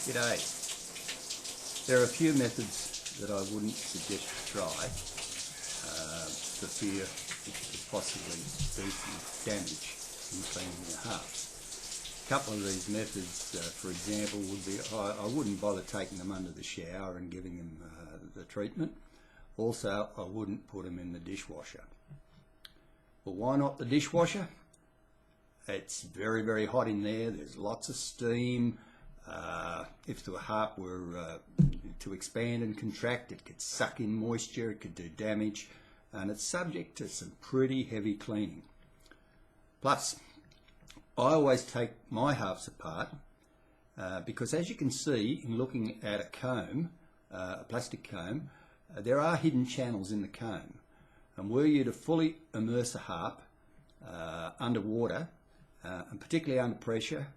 G'day. There are a few methods that I wouldn't suggest you try for fear that you could possibly do some damage in cleaning your harps. A couple of these methods, for example, would be I wouldn't bother taking them under the shower and giving them the treatment. Also, I wouldn't put them in the dishwasher. Well, why not the dishwasher? It's very, very hot in there. There's lots of steam. If the harp were to expand and contract, it could suck in moisture, it could do damage, and it's subject to some pretty heavy cleaning. Plus, I always take my harps apart because, as you can see in looking at a comb, a plastic comb, there are hidden channels in the comb. And were you to fully immerse a harp underwater, and particularly under pressure,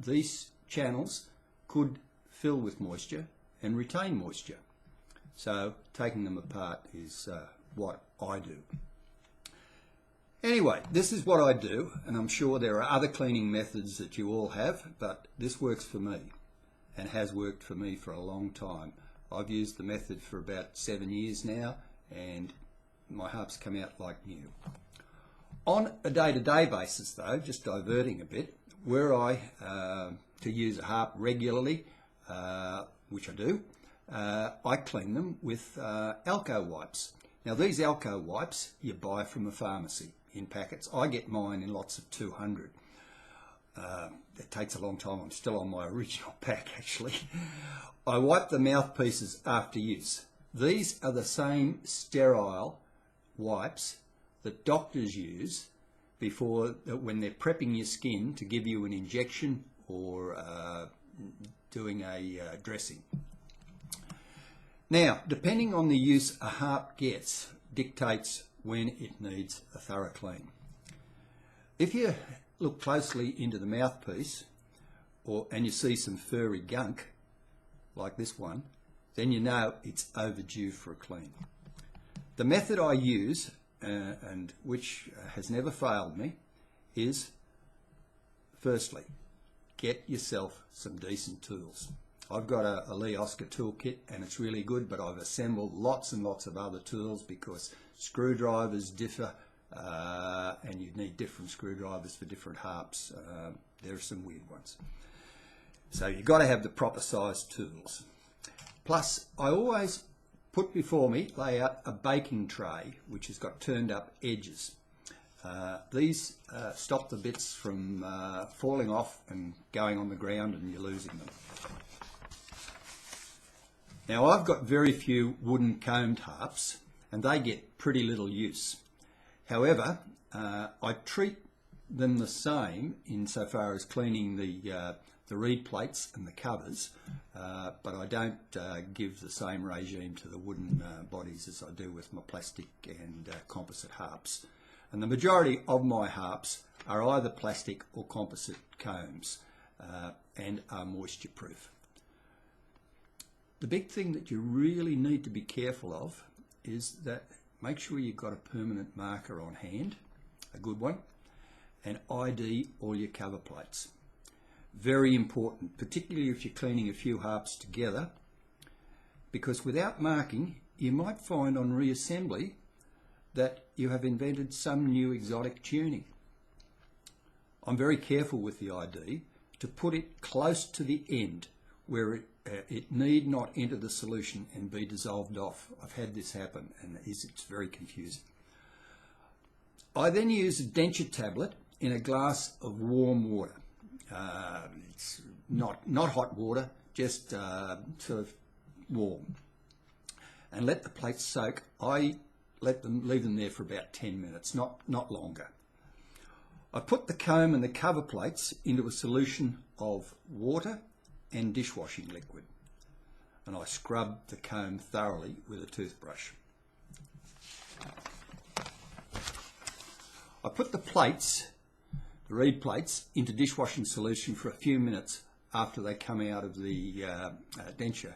these channels could fill with moisture and retain moisture. So taking them apart is what I do. Anyway, this is what I do, and I'm sure there are other cleaning methods that you all have, but this works for me and has worked for me for a long time. I've used the method for about 7 years now, and my harps come out like new. On a day-to-day basis though, just diverting a bit, were I to use a harp regularly, which I do, I clean them with Alco wipes. Now these Alco wipes you buy from a pharmacy in packets. I get mine in lots of 200. It takes a long time. I'm still on my original pack actually. I wipe the mouthpieces after use. These are the same sterile wipes that doctors use before, when they're prepping your skin to give you an injection or doing a dressing. Now, depending on the use a harp gets, dictates when it needs a thorough clean. If you look closely into the mouthpiece and you see some furry gunk, like this one, then you know it's overdue for a clean. The method I use, and which has never failed me, is firstly, get yourself some decent tools. I've got a Lee Oscar toolkit and it's really good, but I've assembled lots and lots of other tools because screwdrivers differ and you need different screwdrivers for different harps. There are some weird ones. So you've got to have the proper sized tools. Plus, I always put before me, lay out a baking tray which has got turned up edges. These stop the bits from falling off and going on the ground and you're losing them. Now I've got very few wooden combed harps and they get pretty little use. However, I treat them the same insofar as cleaning the reed plates and the covers, but I don't give the same regime to the wooden bodies as I do with my plastic and composite harps. And the majority of my harps are either plastic or composite combs and are moisture proof. The big thing that you really need to be careful of is that make sure you've got a permanent marker on hand, a good one, and ID all your cover plates. Very important, particularly if you're cleaning a few harps together, because without marking, you might find on reassembly that you have invented some new exotic tuning. I'm very careful with the ID to put it close to the end where it need not enter the solution and be dissolved off. I've had this happen and it's very confusing. I then use a denture tablet in a glass of warm water. It's not hot water, just sort of warm. And let the plates soak. I leave them there for about 10 minutes, not longer. I put the comb and the cover plates into a solution of water and dishwashing liquid, and I scrub the comb thoroughly with a toothbrush. I put the plates, the reed plates, into dishwashing solution for a few minutes after they come out of the denture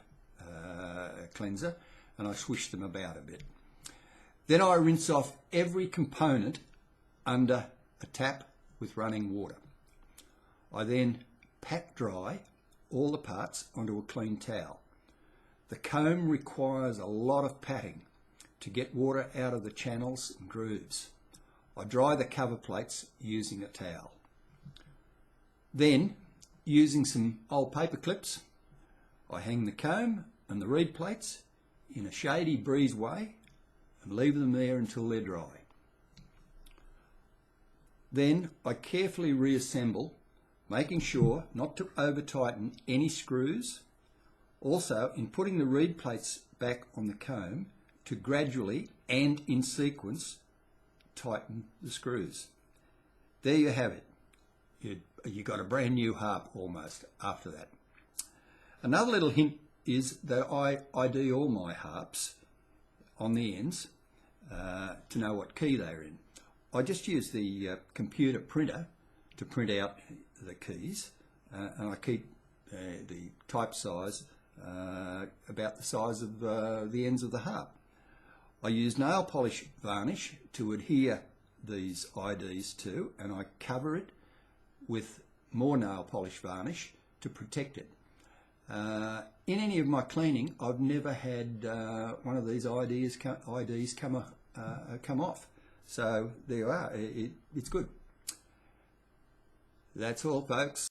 cleanser, and I swish them about a bit. Then I rinse off every component under a tap with running water. I then pat dry all the parts onto a clean towel. The comb requires a lot of patting to get water out of the channels and grooves. I dry the cover plates using a towel. Then, using some old paper clips, I hang the comb and the reed plates in a shady breezeway and leave them there until they're dry. Then I carefully reassemble, making sure not to over-tighten any screws. Also, in putting the reed plates back on the comb, to gradually and in sequence tighten the screws. There you have it. You got a brand new harp almost after that. Another little hint is that I ID all my harps on the ends to know what key they're in. I just use the computer printer to print out the keys, and I keep the type size about the size of the ends of the harp. I use nail polish varnish to adhere these IDs to, and I cover it with more nail polish varnish to protect it. In any of my cleaning, I've never had one of these IDs come off. So there you are. It's good. That's all, folks.